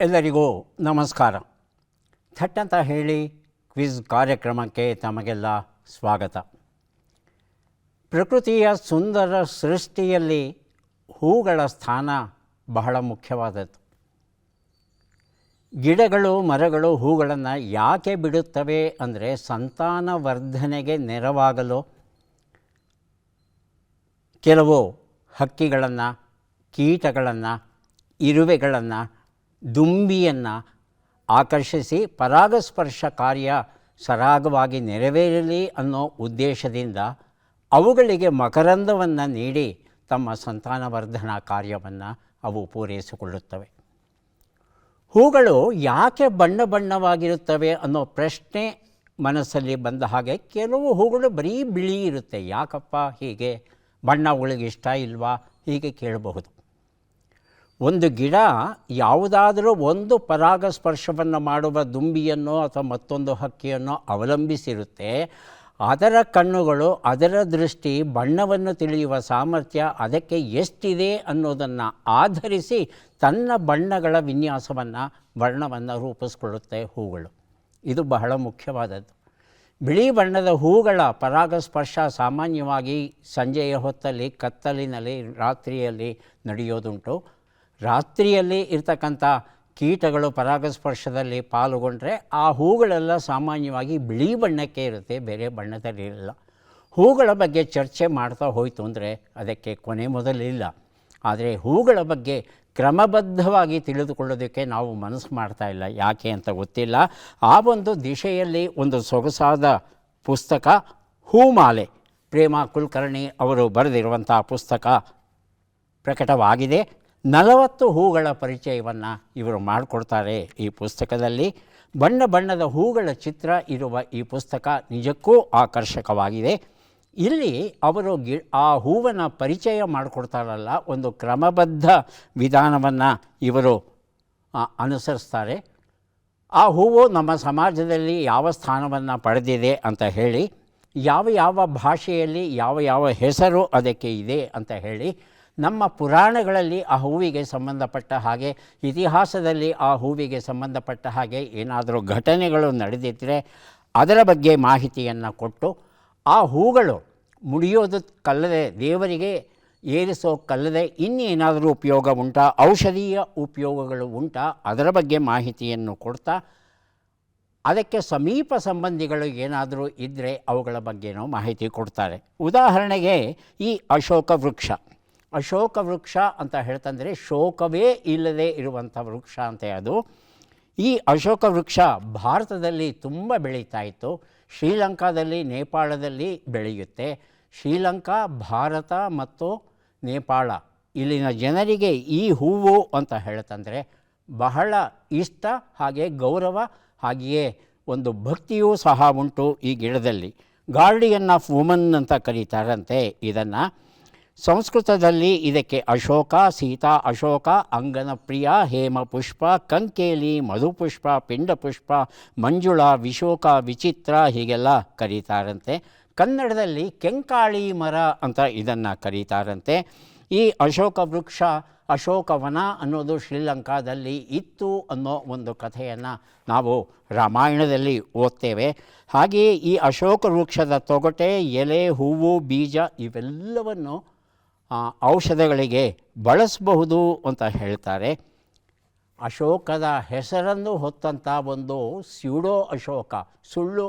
ಎಲ್ಲರಿಗೂ ನಮಸ್ಕಾರ. ಥಟ್ ಅಂತ ಹೇಳಿ ಕ್ವಿಜ್ ಕಾರ್ಯಕ್ರಮಕ್ಕೆ ತಮಗೆಲ್ಲ ಸ್ವಾಗತ. ಪ್ರಕೃತಿಯ ಸುಂದರ ಸೃಷ್ಟಿಯಲ್ಲಿ ಹೂಗಳ ಸ್ಥಾನ ಬಹಳ ಮುಖ್ಯವಾದದ್ದು. ಗಿಡಗಳು ಮರಗಳು ಹೂಗಳನ್ನು ಯಾಕೆ ಬಿಡುತ್ತವೆ ಅಂದರೆ ಸಂತಾನವರ್ಧನೆಗೆ ನೆರವಾಗಲು, ಕೆಲವು ಹಕ್ಕಿಗಳನ್ನು, ಕೀಟಗಳನ್ನು, ಇರುವೆಗಳನ್ನು, ದುಂಬಿಯನ್ನು ಆಕರ್ಷಿಸಿ ಪರಾಗಸ್ಪರ್ಶ ಕಾರ್ಯ ಸರಾಗವಾಗಿ ನೆರವೇರಲಿ ಅನ್ನೋ ಉದ್ದೇಶದಿಂದ ಅವುಗಳಿಗೆ ಮಕರಂದವನ್ನು ನೀಡಿ ತಮ್ಮ ಸಂತಾನವರ್ಧನಾ ಕಾರ್ಯವನ್ನು ಅವು ಪೂರೈಸಿಕೊಳ್ಳುತ್ತವೆ. ಹೂಗಳು ಯಾಕೆ ಬಣ್ಣ ಬಣ್ಣವಾಗಿರುತ್ತವೆ ಅನ್ನೋ ಪ್ರಶ್ನೆ ಮನಸ್ಸಲ್ಲಿ ಬಂದ ಹಾಗೆ ಕೆಲವು ಹೂಗಳು ಬರೀ ಬಿಳಿ ಇರುತ್ತೆ, ಯಾಕಪ್ಪ ಹೀಗೆ, ಬಣ್ಣ ಅವಳಿಗೆ ಇಷ್ಟ ಇಲ್ವಾ, ಹೀಗೆ ಕೇಳಬಹುದು. ಒಂದು ಗಿಡ ಯಾವುದಾದರೂ ಒಂದು ಪರಾಗಸ್ಪರ್ಶವನ್ನು ಮಾಡುವ ದುಂಬಿಯನ್ನೋ ಅಥವಾ ಮತ್ತೊಂದು ಹಕ್ಕಿಯನ್ನೋ ಅವಲಂಬಿಸಿರುತ್ತೆ. ಅದರ ಕಣ್ಣುಗಳು, ಅದರ ದೃಷ್ಟಿ, ಬಣ್ಣವನ್ನು ತಿಳಿಯುವ ಸಾಮರ್ಥ್ಯ ಅದಕ್ಕೆ ಎಷ್ಟಿದೆ ಅನ್ನೋದನ್ನು ಆಧರಿಸಿ ತನ್ನ ಬಣ್ಣಗಳ ವಿನ್ಯಾಸವನ್ನು, ವರ್ಣವನ್ನು ರೂಪಿಸ್ಕೊಳ್ಳುತ್ತೆ ಹೂಗಳು. ಇದು ಬಹಳ ಮುಖ್ಯವಾದದ್ದು. ಬಿಳಿ ಬಣ್ಣದ ಹೂಗಳ ಪರಾಗಸ್ಪರ್ಶ ಸಾಮಾನ್ಯವಾಗಿ ಸಂಜೆಯ ಹೊತ್ತಲ್ಲಿ, ಕತ್ತಲಿನಲ್ಲಿ, ರಾತ್ರಿಯಲ್ಲಿ ನಡೆಯೋದುಂಟು. ರಾತ್ರಿಯಲ್ಲಿ ಇರ್ತಕ್ಕಂಥ ಕೀಟಗಳು ಪರಾಗಸ್ಪರ್ಶದಲ್ಲಿ ಪಾಲ್ಗೊಂಡ್ರೆ ಆ ಹೂಗಳೆಲ್ಲ ಸಾಮಾನ್ಯವಾಗಿ ಬಿಳಿ ಬಣ್ಣಕ್ಕೆ ಇರುತ್ತೆ, ಬೇರೆ ಬಣ್ಣದಲ್ಲಿರಲ್ಲ. ಹೂಗಳ ಬಗ್ಗೆ ಚರ್ಚೆ ಮಾಡ್ತಾ ಹೋಯಿತು ಅಂದರೆ ಅದಕ್ಕೆ ಕೊನೆ ಮೊದಲಿಲ್ಲ. ಆದರೆ ಹೂಗಳ ಬಗ್ಗೆ ಕ್ರಮಬದ್ಧವಾಗಿ ತಿಳಿದುಕೊಳ್ಳೋದಕ್ಕೆ ನಾವು ಮನಸ್ಸು ಮಾಡ್ತಾ ಇಲ್ಲ, ಯಾಕೆ ಅಂತ ಗೊತ್ತಿಲ್ಲ. ಆ ಒಂದು ದಿಶೆಯಲ್ಲಿ ಒಂದು ಸೊಗಸಾದ ಪುಸ್ತಕ ಹೂಮಾಲೆ, ಪ್ರೇಮಾ ಕುಲಕರ್ಣಿ ಅವರು ಬರೆದಿರುವಂಥ ಪುಸ್ತಕ ಪ್ರಕಟವಾಗಿದೆ. 40 ಹೂಗಳ ಪರಿಚಯವನ್ನು ಇವರು ಮಾಡಿಕೊಡ್ತಾರೆ ಈ ಪುಸ್ತಕದಲ್ಲಿ. ಬಣ್ಣ ಬಣ್ಣದ ಹೂಗಳ ಚಿತ್ರ ಇರುವ ಈ ಪುಸ್ತಕ ನಿಜಕ್ಕೂ ಆಕರ್ಷಕವಾಗಿದೆ. ಇಲ್ಲಿ ಅವರು ಆ ಹೂವನ್ನು ಪರಿಚಯ ಮಾಡಿಕೊಡ್ತಾರಲ್ಲ, ಒಂದು ಕ್ರಮಬದ್ಧ ವಿಧಾನವನ್ನು ಇವರು ಅನುಸರಿಸ್ತಾರೆ. ಆ ಹೂವು ನಮ್ಮ ಸಮಾಜದಲ್ಲಿ ಯಾವ ಸ್ಥಾನವನ್ನು ಪಡೆದಿದೆ ಅಂತ ಹೇಳಿ, ಯಾವ ಯಾವ ಭಾಷೆಯಲ್ಲಿ ಯಾವ ಯಾವ ಹೆಸರು ಅದಕ್ಕೆ ಇದೆ ಅಂತ ಹೇಳಿ, ನಮ್ಮ ಪುರಾಣಗಳಲ್ಲಿ ಆ ಹೂವಿಗೆ ಸಂಬಂಧಪಟ್ಟ ಹಾಗೆ, ಇತಿಹಾಸದಲ್ಲಿ ಆ ಹೂವಿಗೆ ಸಂಬಂಧಪಟ್ಟ ಹಾಗೆ ಏನಾದರೂ ಘಟನೆಗಳು ನಡೆದಿದ್ದರೆ ಅದರ ಬಗ್ಗೆ ಮಾಹಿತಿಯನ್ನು ಕೊಟ್ಟು, ಆ ಹೂಗಳು ಮುಡಿಯೋದಕ್ಕಲ್ಲದೆ, ದೇವರಿಗೆ ಏರಿಸೋಕ್ಕಲ್ಲದೆ ಇನ್ನೇನಾದರೂ ಉಪಯೋಗ ಉಂಟಾ, ಔಷಧೀಯ ಉಪಯೋಗಗಳು ಉಂಟಾ, ಅದರ ಬಗ್ಗೆ ಮಾಹಿತಿಯನ್ನು ಕೊಡ್ತಾ, ಅದಕ್ಕೆ ಸಮೀಪ ಸಂಬಂಧಿಗಳು ಏನಾದರೂ ಇದ್ದರೆ ಅವುಗಳ ಬಗ್ಗೆನೂ ಮಾಹಿತಿ ಕೊಡ್ತಾರೆ. ಉದಾಹರಣೆಗೆ ಈ ಅಶೋಕ ವೃಕ್ಷ. ಅಶೋಕ ವೃಕ್ಷ ಅಂತ ಹೇಳ್ತಂದರೆ ಶೋಕವೇ ಇಲ್ಲದೆ ಇರುವಂಥ ವೃಕ್ಷ ಅಂತೆ ಅದು. ಈ ಅಶೋಕ ವೃಕ್ಷ ಭಾರತದಲ್ಲಿ ತುಂಬ ಬೆಳೀತಾ ಇತ್ತು. ಶ್ರೀಲಂಕಾದಲ್ಲಿ, ನೇಪಾಳದಲ್ಲಿ ಬೆಳೆಯುತ್ತೆ. ಶ್ರೀಲಂಕಾ, ಭಾರತ ಮತ್ತು ನೇಪಾಳ ಇಲ್ಲಿನ ಜನರಿಗೆ ಈ ಹೂವು ಅಂತ ಹೇಳ್ತಂದರೆ ಬಹಳ ಇಷ್ಟ, ಹಾಗೆ ಗೌರವ, ಹಾಗೆಯೇ ಒಂದು ಭಕ್ತಿಯೂ ಸಹ ಉಂಟು ಈ ಗಿಡದಲ್ಲಿ. ಗಾರ್ಡಿಯನ್ ಆಫ್ ವುಮನ್ ಅಂತ ಕರೀತಾರಂತೆ ಇದನ್ನು. ಸಂಸ್ಕೃತದಲ್ಲಿ ಇದಕ್ಕೆ ಅಶೋಕ, ಸೀತಾ ಅಶೋಕ, ಅಂಗನಪ್ರಿಯ, ಹೇಮಪುಷ್ಪ, ಕಂಕೇಲಿ, ಮಧುಪುಷ್ಪ, ಪಿಂಡಪುಷ್ಪ, ಮಂಜುಳ, ವಿಶೋಕ, ವಿಚಿತ್ರ ಹೀಗೆಲ್ಲ ಕರೀತಾರಂತೆ. ಕನ್ನಡದಲ್ಲಿ ಕೆಂಕಾಳಿ ಮರ ಅಂತ ಇದನ್ನು ಕರೀತಾರಂತೆ. ಈ ಅಶೋಕ ವೃಕ್ಷ, ಅಶೋಕವನ ಅನ್ನೋದು ಶ್ರೀಲಂಕಾದಲ್ಲಿ ಇತ್ತು ಅನ್ನೋ ಒಂದು ಕಥೆಯನ್ನು ನಾವು ರಾಮಾಯಣದಲ್ಲಿ ಓದ್ತೇವೆ. ಹಾಗೆಯೇ ಈ ಅಶೋಕ ವೃಕ್ಷದ ತೊಗಟೆ, ಎಲೆ, ಹೂವು, ಬೀಜ ಇವೆಲ್ಲವನ್ನು ಔಷಧಗಳಿಗೆ ಬಳಸಬಹುದು ಅಂತ ಹೇಳ್ತಾರೆ. ಅಶೋಕದ ಹೆಸರನ್ನು ಹೊತ್ತಂಥ ಒಂದು ಸ್ಯೂಡೋ ಅಶೋಕ, ಸುಳ್ಳು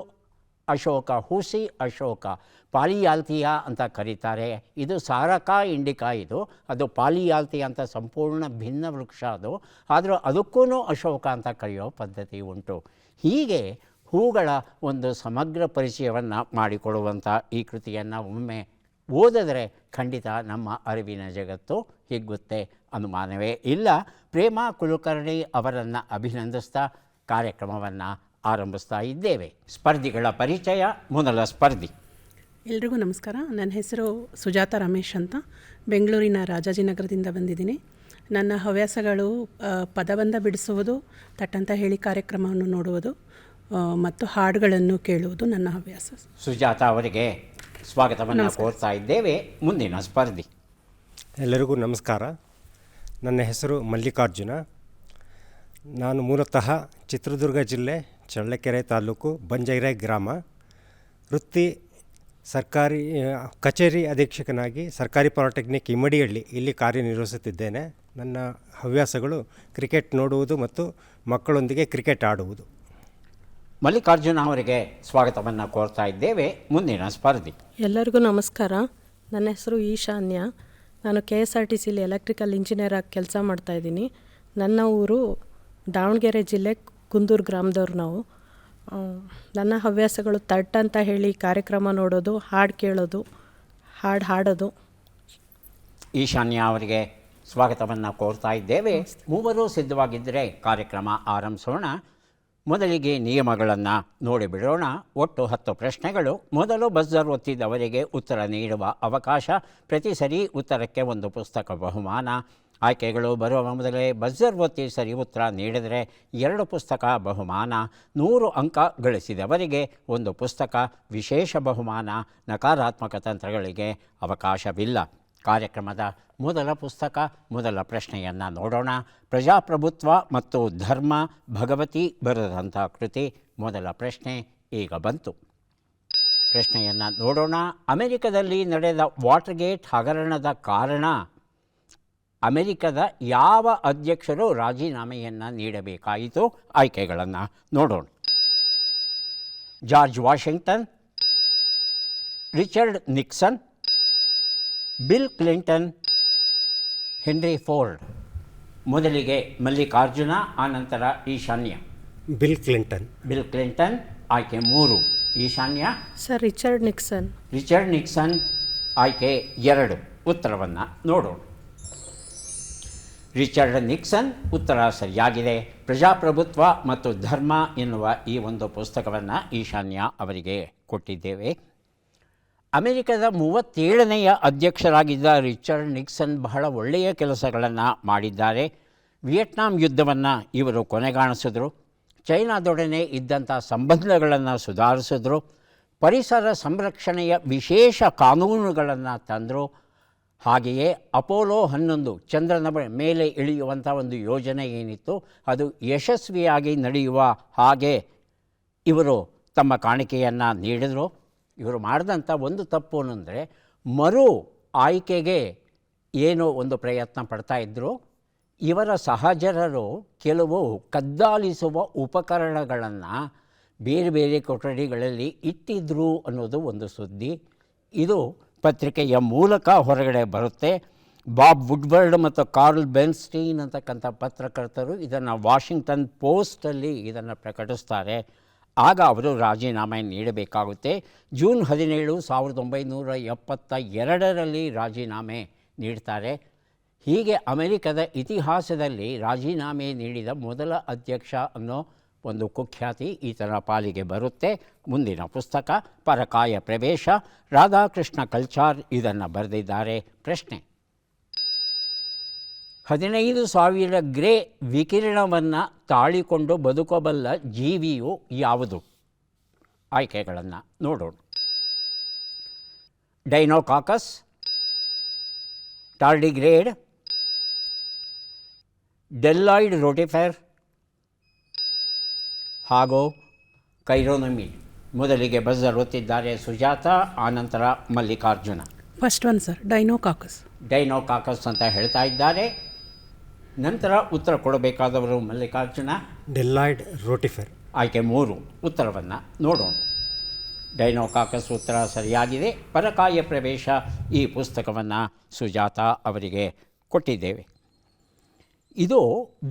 ಅಶೋಕ, ಹುಸಿ ಅಶೋಕ, ಪಾಲಿಯಾಲ್ತಿಯಾ ಅಂತ ಕರೀತಾರೆ. ಇದು ಸಾರಕ ಇಂಡಿಕಾ, ಅದು ಪಾಲಿಯಾಲ್ತಿಯಾ ಅಂತ ಸಂಪೂರ್ಣ ಭಿನ್ನ ವೃಕ್ಷ ಅದು. ಆದರೂ ಅದಕ್ಕೂ ಅಶೋಕ ಅಂತ ಕರೆಯೋ ಪದ್ಧತಿ ಉಂಟು. ಹೀಗೆ ಹೂಗಳ ಒಂದು ಸಮಗ್ರ ಪರಿಚಯವನ್ನು ಮಾಡಿಕೊಡುವಂಥ ಈ ಕೃತಿಯನ್ನು ಒಮ್ಮೆ ಓದಿದ್ರೆ ಖಂಡಿತ ನಮ್ಮ ಅರಿವಿನ ಜಗತ್ತು ಹಿಗ್ಗುತ್ತೆ, ಅನುಮಾನವೇ ಇಲ್ಲ. ಪ್ರೇಮಾ ಕುಲಕರ್ಣಿ ಅವರನ್ನು ಅಭಿನಂದಿಸ್ತಾ ಕಾರ್ಯಕ್ರಮವನ್ನು ಆರಂಭಿಸ್ತಾ ಇದ್ದೇವೆ. ಸ್ಪರ್ಧಿಗಳ ಪರಿಚಯ. ಮೊದಲ ಸ್ಪರ್ಧಿ. ಎಲ್ರಿಗೂ ನಮಸ್ಕಾರ. ನನ್ನ ಹೆಸರು ಸುಜಾತ ರಮೇಶ್ ಅಂತ, ಬೆಂಗಳೂರಿನ ರಾಜಾಜಿನಗರದಿಂದ ಬಂದಿದ್ದೀನಿ. ನನ್ನ ಹವ್ಯಾಸಗಳು ಪದಬಂಧ ಬಿಡಿಸುವುದು, ತಟ್ಟಂತ ಹೇಳಿ ಕಾರ್ಯಕ್ರಮವನ್ನು ನೋಡುವುದು ಮತ್ತು ಹಾಡುಗಳನ್ನು ಕೇಳುವುದು ನನ್ನ ಹವ್ಯಾಸ. ಸುಜಾತ ಅವರಿಗೆ ಸ್ವಾಗತವನ್ನು ಕೋರ್ತಾ ಇದ್ದೇವೆ. ಮುಂದಿನ ಸ್ಪರ್ಧಿ. ಎಲ್ಲರಿಗೂ ನಮಸ್ಕಾರ. ನನ್ನ ಹೆಸರು ಮಲ್ಲಿಕಾರ್ಜುನ. ನಾನು ಮೂಲತಃ ಚಿತ್ರದುರ್ಗ ಜಿಲ್ಲೆ ಚಳ್ಳಕೆರೆ ತಾಲೂಕು ಬಂಜೈರೆ ಗ್ರಾಮ. ವೃತ್ತಿ ಸರ್ಕಾರಿ ಕಚೇರಿ ಅಧೀಕ್ಷಕನಾಗಿ ಸರ್ಕಾರಿ ಪಾಲಿಟೆಕ್ನಿಕ್ ಇಮ್ಮಡಿಹಳ್ಳಿ ಇಲ್ಲಿ ಕಾರ್ಯನಿರ್ವಹಿಸುತ್ತಿದ್ದೇನೆ. ನನ್ನ ಹವ್ಯಾಸಗಳು ಕ್ರಿಕೆಟ್ ನೋಡುವುದು ಮತ್ತು ಮಕ್ಕಳೊಂದಿಗೆ ಕ್ರಿಕೆಟ್ ಆಡುವುದು. ಮಲ್ಲಿಕಾರ್ಜುನ ಅವರಿಗೆ ಸ್ವಾಗತವನ್ನು ಕೋರ್ತಾ ಇದ್ದೇವೆ. ಮುಂದಿನ ಸ್ಪರ್ಧಿ. ಎಲ್ಲರಿಗೂ ನಮಸ್ಕಾರ. ನನ್ನ ಹೆಸರು ಈಶಾನ್ಯ. ನಾನು KSRTCಲಿ ಎಲೆಕ್ಟ್ರಿಕಲ್ ಇಂಜಿನಿಯರ್ ಆಗಿ ಕೆಲಸ ಮಾಡ್ತಾಯಿದ್ದೀನಿ. ನನ್ನ ಊರು ದಾವಣಗೆರೆ ಜಿಲ್ಲೆ ಕುಂದೂರು ಗ್ರಾಮದವ್ರು ನಾವು. ನನ್ನ ಹವ್ಯಾಸಗಳು ತಟ್ ಅಂತ ಹೇಳಿ ಕಾರ್ಯಕ್ರಮ ನೋಡೋದು, ಹಾಡು ಕೇಳೋದು, ಹಾಡು ಹಾಡೋದು. ಈಶಾನ್ಯ ಅವರಿಗೆ ಸ್ವಾಗತವನ್ನು ಕೋರ್ತಾ ಇದ್ದೇವೆ. ಮೂವರು ಸಿದ್ಧವಾಗಿದ್ದರೆ ಕಾರ್ಯಕ್ರಮ ಆರಂಭಿಸೋಣ. ಮೊದಲಿಗೆ ನಿಯಮಗಳನ್ನು ನೋಡಿಬಿಡೋಣ. ಒಟ್ಟು 10 ಪ್ರಶ್ನೆಗಳು. ಮೊದಲು ಬಜರ್ ಒತ್ತಿದವರಿಗೆ ಉತ್ತರ ನೀಡುವ ಅವಕಾಶ. ಪ್ರತಿ ಸರಿ ಉತ್ತರಕ್ಕೆ ಒಂದು ಪುಸ್ತಕ ಬಹುಮಾನ. ಆಯ್ಕೆಗಳು ಬರುವ ಮೊದಲೇ ಬಜರ್ ಒತ್ತಿ ಸರಿ ಉತ್ತರ ನೀಡಿದರೆ 2 ಪುಸ್ತಕ ಬಹುಮಾನ. 100 ಅಂಕ ಗಳಿಸಿದವರಿಗೆ ಒಂದು ಪುಸ್ತಕ ವಿಶೇಷ ಬಹುಮಾನ. ನಕಾರಾತ್ಮಕ ತಂತ್ರಗಳಿಗೆ ಅವಕಾಶವಿಲ್ಲ. ಕಾರ್ಯಕ್ರಮದ ಮೊದಲ ಪುಸ್ತಕ, ಮೊದಲ ಪ್ರಶ್ನೆಯನ್ನು ನೋಡೋಣ. ಪ್ರಜಾಪ್ರಭುತ್ವ ಮತ್ತು ಧರ್ಮ, ಭಗವತಿ ಬರೆದಂಥ ಕೃತಿ. ಮೊದಲ ಪ್ರಶ್ನೆ ಈಗ ಬಂತು. ಪ್ರಶ್ನೆಯನ್ನು ನೋಡೋಣ. ಅಮೆರಿಕದಲ್ಲಿ ನಡೆದ ವಾಟರ್ಗೇಟ್ ಹಗರಣದ ಕಾರಣ ಅಮೆರಿಕದ ಯಾವ ಅಧ್ಯಕ್ಷರು ರಾಜೀನಾಮೆಯನ್ನು ನೀಡಬೇಕಾಯಿತು? ಆಯ್ಕೆಗಳನ್ನು ನೋಡೋಣ. George Washington, Richard Nixon, bill Clinton, henry Ford. ಮೊದಲಿಗೆ ಮಲ್ಲಿಕಾರ್ಜುನ, ಆನಂತರ ಈಶಾನ್ಯ. Bill Clinton. ಬಿಲ್ ಕ್ಲಿಂಟನ್ ಆಯ್ಕೆ 3. ಈಶಾನ್ಯ sir, Richard Nixon. Richard Nixon ಆಯ್ಕೆ 2. ಉತ್ತರವನ್ನು ನೋಡೋಣ. ರಿಚರ್ಡ್ ನಿಕ್ಸನ್ ಉತ್ತರ ಸರಿಯಾಗಿದೆ. ಪ್ರಜಾಪ್ರಭುತ್ವ ಮತ್ತು ಧರ್ಮ ಎನ್ನುವ ಈ ಒಂದು ಪುಸ್ತಕವನ್ನು ಈಶಾನ್ಯ ಅವರಿಗೆ ಕೊಟ್ಟಿದ್ದೇವೆ. ಅಮೆರಿಕದ 37ನೇಯ ಅಧ್ಯಕ್ಷರಾಗಿದ್ದ ರಿಚರ್ಡ್ ನಿಕ್ಸನ್ ಬಹಳ ಒಳ್ಳೆಯ ಕೆಲಸಗಳನ್ನು ಮಾಡಿದ್ದಾರೆ. ವಿಯೆಟ್ನಾಂ ಯುದ್ಧವನ್ನು ಇವರು ಕೊನೆಗಾಣಿಸಿದ್ರು. ಚೈನಾದೊಡನೆ ಇದ್ದಂಥ ಸಂಬಂಧಗಳನ್ನು ಸುಧಾರಿಸಿದ್ರು. ಪರಿಸರ ಸಂರಕ್ಷಣೆಯ ವಿಶೇಷ ಕಾನೂನುಗಳನ್ನು ತಂದರು. ಹಾಗೆಯೇ ಅಪೋಲೋ 11 ಚಂದ್ರನ ಮೇಲೆ ಇಳಿಯುವಂಥ ಒಂದು ಯೋಜನೆ ಏನಿತ್ತು ಅದು ಯಶಸ್ವಿಯಾಗಿ ನಡೆಯುವ ಹಾಗೆ ಇವರು ತಮ್ಮ ಕಾಣಿಕೆಯನ್ನು ನೀಡಿದರು. ಇವರು ಮಾಡಿದಂಥ ಒಂದು ತಪ್ಪು ಅಂದರೆ ಮರು ಆಯ್ಕೆಗೆ ಏನೋ ಒಂದು ಪ್ರಯತ್ನ ಪಡ್ತಾಯಿದ್ರು. ಇವರ ಸಹಚರರು ಕೆಲವು ಕದ್ದಾಲಿಸುವ ಉಪಕರಣಗಳನ್ನು ಬೇರೆ ಬೇರೆ ಕೊಠಡಿಗಳಲ್ಲಿ ಇಟ್ಟಿದ್ರು ಅನ್ನೋದು ಒಂದು ಸುದ್ದಿ. ಇದು ಪತ್ರಿಕೆಯ ಮೂಲಕ ಹೊರಗಡೆ ಬರುತ್ತೆ. ಬಾಬ್ ವುಡ್ವರ್ಡ್ ಮತ್ತು ಕಾರ್ಲ್ ಬೆನ್ಸ್ಟೀನ್ ಅಂತಕ್ಕಂಥ ಪತ್ರಕರ್ತರು ಇದನ್ನು ವಾಷಿಂಗ್ಟನ್ ಪೋಸ್ಟಲ್ಲಿ ಇದನ್ನು ಪ್ರಕಟಿಸ್ತಾರೆ. ಆಗ ಅವರು ರಾಜೀನಾಮೆ ನೀಡಬೇಕಾಗುತ್ತೆ. ಜೂನ್ 17, 1972ರಲ್ಲಿ ರಾಜೀನಾಮೆ ನೀಡ್ತಾರೆ. ಹೀಗೆ ಅಮೆರಿಕದ ಇತಿಹಾಸದಲ್ಲಿ ರಾಜೀನಾಮೆ ನೀಡಿದ ಮೊದಲ ಅಧ್ಯಕ್ಷ ಅನ್ನೋ ಒಂದು ಕುಖ್ಯಾತಿ ಈತನ ಪಾಲಿಗೆ ಬರುತ್ತೆ. ಮುಂದಿನ ಪುಸ್ತಕ ಪರಕಾಯ ಪ್ರವೇಶ. ರಾಧಾಕೃಷ್ಣ ಕಲ್ಚಾರ್ ಇದನ್ನು ಬರೆದಿದ್ದಾರೆ. ಪ್ರಶ್ನೆ: 15,000 ಗ್ರೇ ವಿಕಿರಣವನ್ನು ತಾಳಿಕೊಂಡು ಬದುಕಬಲ್ಲ ಜೀವಿಯು ಯಾವುದು? ಆಯ್ಕೆಗಳನ್ನು ನೋಡೋಣ. ಡೈನೋಕಾಕಸ್, ಟಾರ್ಡಿಗ್ರೇಡ್, ಡೆಲ್ಲಾಯ್ಡ್ ರೋಟಿಫೆರ್ ಹಾಗೂ ಕೈರೋನಮಿಡ್. ಮೊದಲಿಗೆ ಬಜರ್ ಒತ್ತಿದ್ದಾರೆ ಸುಜಾತ, ಆನಂತರ Mallikarjuna. First one sir, Deinococcus. Deinococcus ಅಂತ ಹೇಳ್ತಾ ಇದ್ದಾರೆ. ನಂತರ ಉತ್ತರ ಕೊಡಬೇಕಾದವರು ಮಲ್ಲಿಕಾರ್ಜುನ. ಡೆಲ್ಲಾಯ್ಡ್ ರೋಟಿಫೆರ್. ಆಯ್ಕೆ 3. ಉತ್ತರವನ್ನು ನೋಡೋಣ. ಡೈನೋಕಾಕಸ್ ಉತ್ತರ ಸರಿಯಾಗಿದೆ. ಪರಕಾಯ ಪ್ರವೇಶ ಈ ಪುಸ್ತಕವನ್ನು ಸುಜಾತ ಅವರಿಗೆ ಕೊಟ್ಟಿದ್ದೇವೆ. ಇದು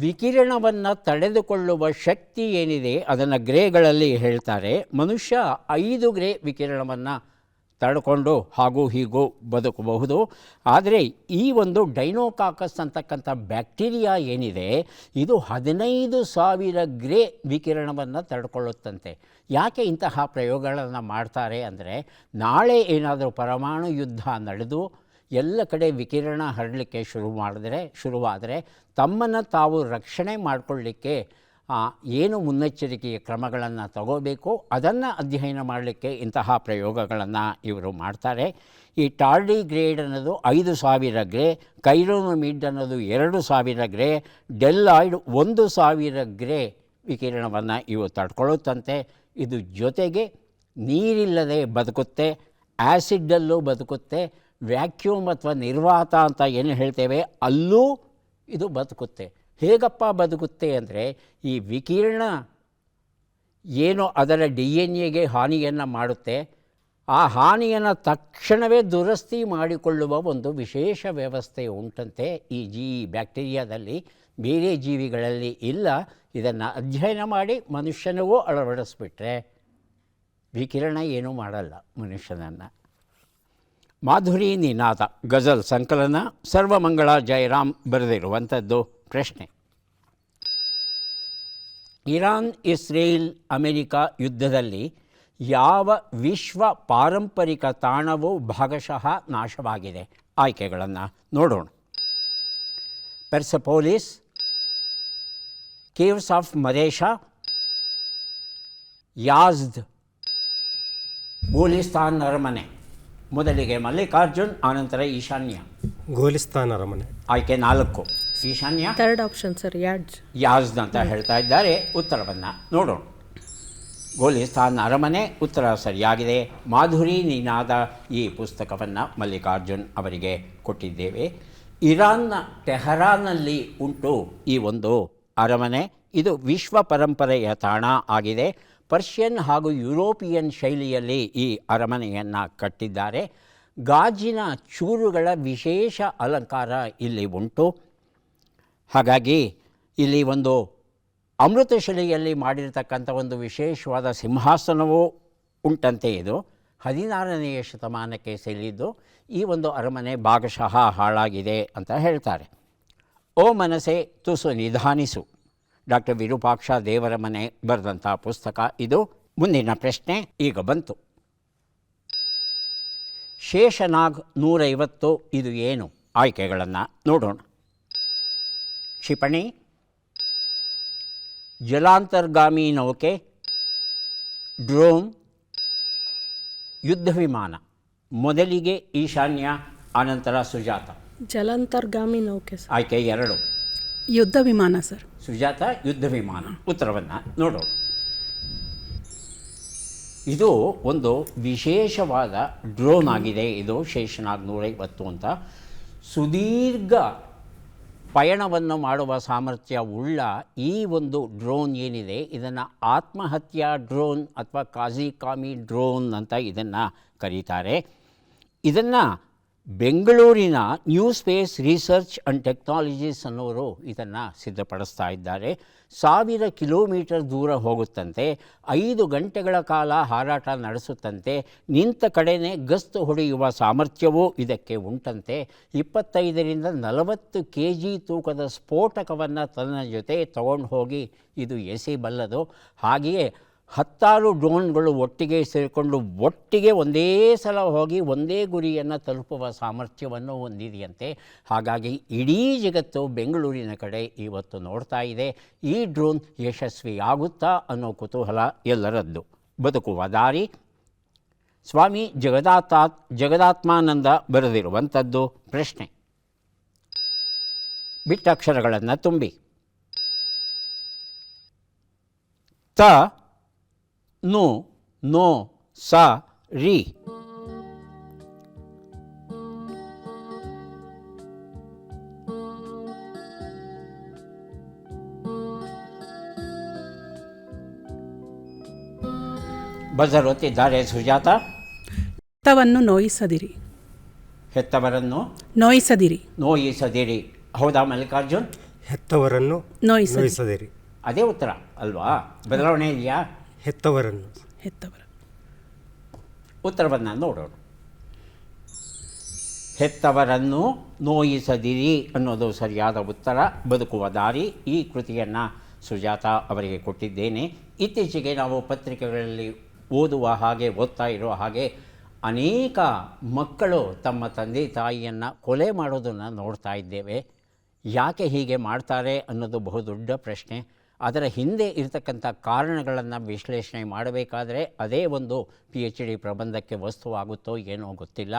ವಿಕಿರಣವನ್ನು ತಡೆದುಕೊಳ್ಳುವ ಶಕ್ತಿ ಏನಿದೆ ಅದನ್ನು ಗ್ರೇಗಳಲ್ಲಿ ಹೇಳ್ತಾರೆ. ಮನುಷ್ಯ 5 ಗ್ರೇ ವಿಕಿರಣವನ್ನು ತಡ್ಕೊಂಡು ಹಾಗೂ ಹೀಗೂ ಬದುಕಬಹುದು. ಆದರೆ ಈ ಒಂದು ಡೈನೋಕಾಕಸ್ ಅಂತಕ್ಕಂಥ ಬ್ಯಾಕ್ಟೀರಿಯಾ ಏನಿದೆ ಇದು 15,000 ಗ್ರೇ ವಿಕಿರಣವನ್ನು ತಡ್ಕೊಳ್ಳುತ್ತಂತೆ. ಯಾಕೆ ಇಂತಹ ಪ್ರಯೋಗಗಳನ್ನು ಮಾಡ್ತಾರೆ ಅಂದರೆ ನಾಳೆ ಏನಾದರೂ ಪರಮಾಣು ಯುದ್ಧ ನಡೆದು ಎಲ್ಲ ಕಡೆ ವಿಕಿರಣ ಹರಡಲಿಕ್ಕೆ ಶುರುವಾದರೆ ತಮ್ಮನ್ನು ತಾವು ರಕ್ಷಣೆ ಮಾಡಿಕೊಳ್ಳಿಕ್ಕೆ ಏನು ಮುನ್ನೆಚ್ಚರಿಕೆಯ ಕ್ರಮಗಳನ್ನು ತಗೋಬೇಕು ಅದನ್ನು ಅಧ್ಯಯನ ಮಾಡಲಿಕ್ಕೆ ಇಂತಹ ಪ್ರಯೋಗಗಳನ್ನು ಇವರು ಮಾಡ್ತಾರೆ. ಈ ಟಾರ್ಡಿಗ್ರೇಡ್ ಅನ್ನೋದು 5,000 ಗ್ರೇ, ಕೈರೋನಮಿಡ್ ಅನ್ನೋದು 2,000 ಗ್ರೇ, ಡೆಲ್ಲಾಯ್ಡ್ 1,000 ಗ್ರೇ ವಿಕಿರಣವನ್ನು ಇವು ತಡ್ಕೊಳ್ಳುತ್ತಂತೆ. ಇದು ಜೊತೆಗೆ ನೀರಿಲ್ಲದೆ ಬದುಕುತ್ತೆ, ಆ್ಯಸಿಡ್ಡಲ್ಲೂ ಬದುಕುತ್ತೆ, ವ್ಯಾಕ್ಯೂಮ್ ಅಥವಾ ನಿರ್ವಾತ ಅಂತ ಏನು ಹೇಳ್ತೇವೆ ಅಲ್ಲೂ ಇದು ಬದುಕುತ್ತೆ. ಹೇಗಪ್ಪ ಬದುಕುತ್ತೆ ಅಂದರೆ, ಈ ವಿಕಿರಣ ಏನು ಅದರ DNA ಹಾನಿಯನ್ನು ಮಾಡುತ್ತೆ, ಆ ಹಾನಿಯನ್ನು ತಕ್ಷಣವೇ ದುರಸ್ತಿ ಮಾಡಿಕೊಳ್ಳುವ ಒಂದು ವಿಶೇಷ ವ್ಯವಸ್ಥೆ ಉಂಟಂತೆ ಈ ಬ್ಯಾಕ್ಟೀರಿಯಾದಲ್ಲಿ, ಬೇರೆ ಜೀವಿಗಳಲ್ಲಿ ಇಲ್ಲ. ಇದನ್ನು ಅಧ್ಯಯನ ಮಾಡಿ ಮನುಷ್ಯನಿಗೂ ಅಳವಡಿಸ್ಬಿಟ್ರೆ ವಿಕಿರಣ ಏನೂ ಮಾಡಲ್ಲ ಮನುಷ್ಯನನ್ನು. ಮಾಧುರಿ ನಿನಾದ ಗಜಲ್ ಸಂಕಲನ, ಸರ್ವಮಂಗಳ ಜಯರಾಮ್ ಬರೆದಿರುವಂಥದ್ದು. ಪ್ರಶ್ನೆ: ಇರಾನ್ ಇಸ್ರೇಲ್ ಅಮೆರಿಕ ಯುದ್ಧದಲ್ಲಿ ಯಾವ ವಿಶ್ವ ಪಾರಂಪರಿಕ ತಾಣವು ಭಾಗಶಃ ನಾಶವಾಗಿದೆ? ಆಯ್ಕೆಗಳನ್ನು ನೋಡೋಣ. ಪೆರ್ಸೆಪೋಲಿಸ್, ಕೇವ್ಸ್ ಆಫ್ ಮರೇಷಾ, ಯಾಜ್ದ್, ಗೋಲಿಸ್ತಾನ್ ಅರಮನೆ. ಮೊದಲಿಗೆ ಮಲ್ಲಿಕಾರ್ಜುನ್, ಆನಂತರ ಈಶಾನ್ಯ. ಗೋಲಿಸ್ತಾನ್ ಅರಮನೆ. ಆಯ್ಕೆ 4. ಈಶಾನ್ಯ, ಥರ್ಡ್ ಆಪ್ಷನ್ ಸರ್, ಯಾಜ್ದ್ ಅಂತ ಹೇಳ್ತಾ ಇದ್ದಾರೆ. ಉತ್ತರವನ್ನು ನೋಡೋಣ. ಗೋಲಿಸ್ತಾನ್ ಅರಮನೆ ಉತ್ತರ ಸರಿಯಾಗಿದೆ. ಮಾಧುರಿ ನಿನಾದ ಈ ಪುಸ್ತಕವನ್ನು ಮಲ್ಲಿಕಾರ್ಜುನ್ ಅವರಿಗೆ ಕೊಟ್ಟಿದ್ದೇವೆ. ಇರಾನ್ನ ಟೆಹರಾನ್ನಲ್ಲಿ ಉಂಟು ಈ ಒಂದು ಅರಮನೆ. ಇದು ವಿಶ್ವ ಪರಂಪರೆಯ ತಾಣ ಆಗಿದೆ. ಪರ್ಷಿಯನ್ ಹಾಗೂ ಯುರೋಪಿಯನ್ ಶೈಲಿಯಲ್ಲಿ ಈ ಅರಮನೆಯನ್ನು ಕಟ್ಟಿದ್ದಾರೆ. ಗಾಜಿನ ಚೂರುಗಳ ವಿಶೇಷ ಅಲಂಕಾರ ಇಲ್ಲಿ ಉಂಟು. ಹಾಗಾಗಿ ಇಲ್ಲಿ ಒಂದು ಅಮೃತಶಿಲೆಯಲ್ಲಿ ಮಾಡಿರ್ತಕ್ಕಂಥ ಒಂದು ವಿಶೇಷವಾದ ಸಿಂಹಾಸನವೂ ಉಂಟಂತೆ. ಇದು 16ನೇ ಶತಮಾನಕ್ಕೆ ಸೇರಿದ್ದು. ಈ ಒಂದು ಅರಮನೆ ಭಾಗಶಃ ಹಾಳಾಗಿದೆ ಅಂತ ಹೇಳ್ತಾರೆ. ಓ ಮನಸೆ ತುಸು ನಿಧಾನಿಸು, ಡಾಕ್ಟರ್ ವಿರೂಪಾಕ್ಷ ದೇವರಮನೆ ಬರೆದಂಥ ಪುಸ್ತಕ ಇದು. ಮುಂದಿನ ಪ್ರಶ್ನೆ ಈಗ ಬಂತು. ಶೇಷನಾಗ್ 150 ಇದು ಏನು? ಆಯ್ಕೆಗಳನ್ನು ನೋಡೋಣ. ಕ್ಷಿಪಣಿ, ಜಲಾಂತರ್ಗಾಮಿ ನೌಕೆ, ಡ್ರೋನ್, ಯುದ್ಧ ವಿಮಾನ. ಮೊದಲಿಗೆ ಈಶಾನ್ಯ, ಆನಂತರ ಸುಜಾತ. ಜಲಾಂತರ್ಗಾಮಿ ನೌಕೆ ಸರ್. ಆಯ್ಕೆ 2. ಯುದ್ಧ ವಿಮಾನ ಸರ್. ಸುಜಾತ ಯುದ್ಧ ವಿಮಾನ. ಉತ್ತರವನ್ನು ನೋಡೋಣ. ಇದು ಒಂದು ವಿಶೇಷವಾದ ಡ್ರೋನ್ ಆಗಿದೆ. ಇದು ಶೇಷನಾಗ್ 150 ಅಂತ. ಸುದೀರ್ಘ ಪಯಣವನ್ನು ಮಾಡುವ ಸಾಮರ್ಥ್ಯ ಉಳ್ಳ ಈ ಒಂದು ಡ್ರೋನ್ ಏನಿದೆ, ಇದನ್ನು ಆತ್ಮಹತ್ಯಾ ಡ್ರೋನ್ ಅಥವಾ ಕಾಜಿಕಾಮಿ ಡ್ರೋನ್ ಅಂತ ಇದನ್ನು ಕರೀತಾರೆ. ಇದನ್ನು ಬೆಂಗಳೂರಿನ new space research and technologies ಅನ್ನೋರು ಇದನ್ನು ಸಿದ್ಧಪಡಿಸ್ತಾ ಇದ್ದಾರೆ. 1000 ಕಿಲೋಮೀಟರ್ ದೂರ ಹೋಗುತ್ತಂತೆ, 5 ಗಂಟೆಗಳ ಕಾಲ ಹಾರಾಟ ನಡೆಸುತ್ತಂತೆ, ನಿಂತ ಕಡೆಯೇ ಗಸ್ತು ಹೊಡೆಯುವ ಸಾಮರ್ಥ್ಯವೂ ಇದಕ್ಕೆ ಉಂಟಂತೆ. 25ರಿಂದ 40 kg ತೂಕದ ಸ್ಫೋಟಕವನ್ನು ತನ್ನ ಜೊತೆ ತಗೊಂಡು ಹೋಗಿ ಇದು ಎಸೆಬಲ್ಲದು. ಹಾಗೆಯೇ 10 ಡ್ರೋನ್ಗಳು ಒಟ್ಟಿಗೆ ಸೇರಿಕೊಂಡು ಒಟ್ಟಿಗೆ ಒಂದೇ ಸಲ ಹೋಗಿ ಒಂದೇ ಗುರಿಯನ್ನು ತಲುಪುವ ಸಾಮರ್ಥ್ಯವನ್ನು ಹೊಂದಿದೆಯಂತೆ. ಹಾಗಾಗಿ ಇಡೀ ಜಗತ್ತು ಬೆಂಗಳೂರಿನ ಕಡೆ ಇವತ್ತು ನೋಡ್ತಾ ಇದೆ. ಈ ಡ್ರೋನ್ ಯಶಸ್ವಿಯಾಗುತ್ತಾ ಅನ್ನೋ ಕುತೂಹಲ ಎಲ್ಲರದ್ದು. ಬದುಕುವ ದಾರಿ, ಸ್ವಾಮಿ ಜಗದಾತ್ಮಾನಂದ ಬರೆದಿರುವಂಥದ್ದು. ಪ್ರಶ್ನೆ: ಬಿಟ್ಟಕ್ಷರಗಳನ್ನು ತುಂಬಿ. ತ, ನು, ನೋ, ಸ, ರಿ. ಬಜರ್ ಒತ್ತಿದ್ದಾರೆ ಸುಜಾತ. ಹೆತ್ತವನ್ನು ನೋಯಿಸದಿರಿ. ಹೆತ್ತವರನ್ನು ನೋಯಿಸದಿರಿ. ಹೌದಾ ಮಲ್ಲಿಕಾರ್ಜುನ್? ಹೆತ್ತವರನ್ನು ನೋಯಿಸದಿರಿ. ನೋಯಿಸದಿರಿ. ಅದೇ ಉತ್ತರ ಅಲ್ವಾ? ಬದಲಾವಣೆ ಇದೆಯಾ? ಹೆತ್ತವರನ್ನು. ಉತ್ತರವನ್ನು ನೋಡೋಣ. ಹೆತ್ತವರನ್ನು ನೋಯಿಸದಿರಿ ಅನ್ನೋದು ಸರಿಯಾದ ಉತ್ತರ. ಬದುಕುವ ದಾರಿ ಈ ಕೃತಿಯನ್ನು ಸುಜಾತ ಅವರಿಗೆ ಕೊಟ್ಟಿದ್ದೇನೆ. ಇತ್ತೀಚೆಗೆ ನಾವು ಪತ್ರಿಕೆಗಳಲ್ಲಿ ಓದುವ ಹಾಗೆ ಓದ್ತಾ ಇರೋ ಹಾಗೆ ಅನೇಕ ಮಕ್ಕಳು ತಮ್ಮ ತಂದೆ ತಾಯಿಯನ್ನು ಕೊಲೆ ಮಾಡೋದನ್ನು ನೋಡ್ತಾ ಇದ್ದೇವೆ. ಯಾಕೆ ಹೀಗೆ ಮಾಡ್ತಾರೆ ಅನ್ನೋದು ಬಹುದೊಡ್ಡ ಪ್ರಶ್ನೆ. ಅದರ ಹಿಂದೆ ಇರತಕ್ಕಂಥ ಕಾರಣಗಳನ್ನು ವಿಶ್ಲೇಷಣೆ ಮಾಡಬೇಕಾದರೆ ಅದೇ ಒಂದು PhD ಪ್ರಬಂಧಕ್ಕೆ ವಸ್ತುವಾಗುತ್ತೋ ಏನೋ ಗೊತ್ತಿಲ್ಲ.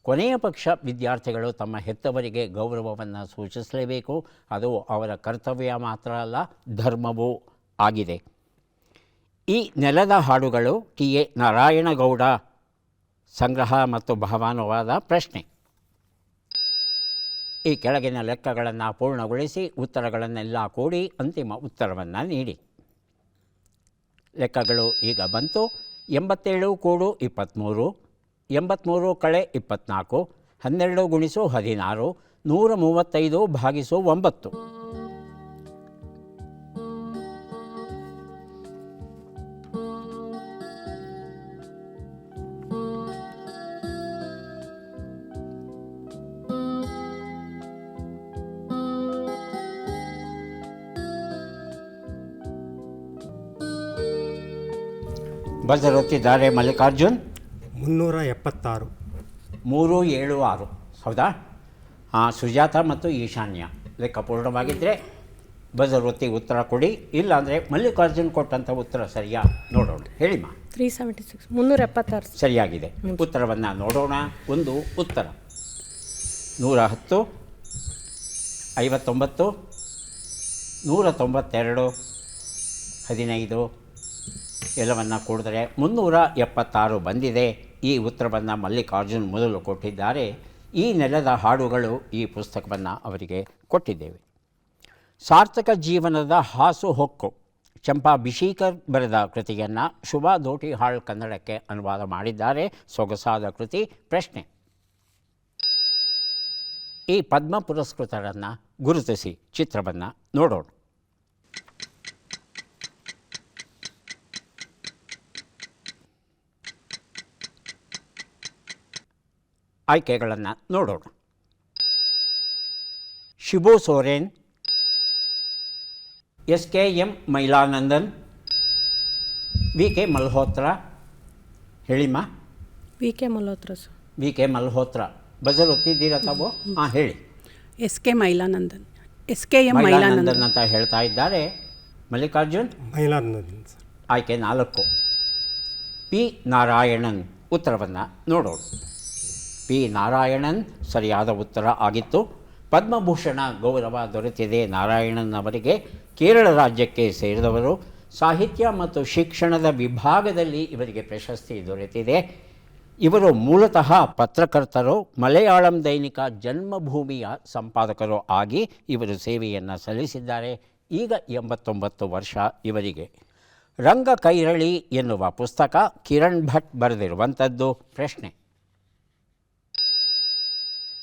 ಕೊನೆಯ ಪಕ್ಷ ವಿದ್ಯಾರ್ಥಿಗಳು ತಮ್ಮ ಹೆತ್ತವರಿಗೆ ಗೌರವವನ್ನು ಸೂಚಿಸಲೇಬೇಕು. ಅದು ಅವರ ಕರ್ತವ್ಯ ಮಾತ್ರ ಅಲ್ಲ, ಧರ್ಮವೂ ಆಗಿದೆ. ಈ ನೆಲದ ಹಾಡುಗಳು TA ನಾರಾಯಣಗೌಡ ಸಂಗ್ರಹ ಮತ್ತು ಭಾವಾನುವಾದ. ಪ್ರಶ್ನೆ: ಈ ಕೆಳಗಿನ ಲೆಕ್ಕಗಳನ್ನು ಪೂರ್ಣಗೊಳಿಸಿ ಉತ್ತರಗಳನ್ನೆಲ್ಲ ಕೂಡಿ ಅಂತಿಮ ಉತ್ತರವನ್ನು ನೀಡಿ. ಲೆಕ್ಕಗಳು ಈಗ ಬಂತು. 87 ಕೂಡು 23, 83 ಕಳೆ 24, 12 ಗುಣಿಸು 16, 135 ಭಾಗಿಸು 9. ಬಜರೊತ್ತಿದ್ದಾರೆ ಮಲ್ಲಿಕಾರ್ಜುನ್. 376. 376 ಹೌದಾ? ಸುಜಾತ ಮತ್ತು ಈಶಾನ್ಯ. ಲೆಕ್ಕ ಪೂರ್ಣವಾಗಿದ್ದರೆ ಬಜರೊತ್ತಿ ಉತ್ತರ ಕೊಡಿ, ಇಲ್ಲಾಂದರೆ ಮಲ್ಲಿಕಾರ್ಜುನ್ ಕೊಟ್ಟಂಥ ಉತ್ತರ ಸರಿಯಾ ನೋಡೋಣ. ಹೇಳಿಮ್ಮ. 376 376 ಸರಿಯಾಗಿದೆ. ಉತ್ತರವನ್ನು ನೋಡೋಣ. ಒಂದು ಉತ್ತರ 110, 59, 192, 15 ಎಲ್ಲವನ್ನು ಕೂಡಿದ್ರೆ 376 ಬಂದಿದೆ. ಈ ಉತ್ತರವನ್ನು ಮಲ್ಲಿಕಾರ್ಜುನ್ ಮೊದಲು ಕೊಟ್ಟಿದ್ದಾರೆ. ಈ ನೆಲದ ಹಾಡುಗಳು ಈ ಪುಸ್ತಕವನ್ನು ಅವರಿಗೆ ಕೊಟ್ಟಿದ್ದೇವೆ. ಸಾರ್ಥಕ ಜೀವನದ ಹಾಸು ಹೊಕ್ಕು ಚಂಪಾ ಬಿಶೀಕರ್ ಬರೆದ ಕೃತಿಯನ್ನು ಶುಭಾ ದೋಟಿಹಾಳ್ ಕನ್ನಡಕ್ಕೆ ಅನುವಾದ ಮಾಡಿದ್ದಾರೆ. ಸೊಗಸಾದ ಕೃತಿ. ಪ್ರಶ್ನೆ: ಈ ಪದ್ಮ ಪುರಸ್ಕೃತರನ್ನು ಗುರುತಿಸಿ. ಚಿತ್ರವನ್ನು ನೋಡೋಣ. ಆಯ್ಕೆಗಳನ್ನು ನೋಡೋಣ. ಶಿಬು ಸೋರೆನ್, SKM ಮೈಲಾನಂದನ್, VK ಮಲ್ಹೋತ್ರಾ. ಹೇಳಿಮ್ಮ. VK Malhotra sir. VK Malhotra. Buzzer ಒತ್ತಿದ್ದೀರಾ ತಾವು? ಹೇಳಿ. SK ಮೈಲಾನಂದನ್, SKM ಮೈಲಾನಂದನ್ ಅಂತ ಹೇಳ್ತಾ ಇದ್ದಾರೆ. ಮಲ್ಲಿಕಾರ್ಜುನ್. ಮೈಲಾನಂದನ್ ಸರ್. ಆಯ್ಕೆ 4. P ನಾರಾಯಣನ್. ಉತ್ತರವನ್ನು ನೋಡೋಣ. P ನಾರಾಯಣನ್ ಸರಿಯಾದ ಉತ್ತರ ಆಗಿತ್ತು. ಪದ್ಮಭೂಷಣ ಗೌರವ ದೊರೆತಿದೆ ನಾರಾಯಣನ್ ಅವರಿಗೆ. ಕೇರಳ ರಾಜ್ಯಕ್ಕೆ ಸೇರಿದವರು. ಸಾಹಿತ್ಯ ಮತ್ತು ಶಿಕ್ಷಣದ ವಿಭಾಗದಲ್ಲಿ ಇವರಿಗೆ ಪ್ರಶಸ್ತಿ ದೊರೆತಿದೆ. ಇವರು ಮೂಲತಃ ಪತ್ರಕರ್ತರು. ಮಲಯಾಳಂ ದೈನಿಕ ಜನ್ಮಭೂಮಿಯ ಸಂಪಾದಕರು ಆಗಿ ಇವರು ಸೇವೆಯನ್ನು ಸಲ್ಲಿಸಿದ್ದಾರೆ. ಈಗ 89 ವರ್ಷ ಇವರಿಗೆ. ರಂಗ ಕೈರಳಿ ಎನ್ನುವ ಪುಸ್ತಕ ಕಿರಣ್ ಭಟ್ ಬರೆದಿರುವಂಥದ್ದು. ಪ್ರಶ್ನೆ: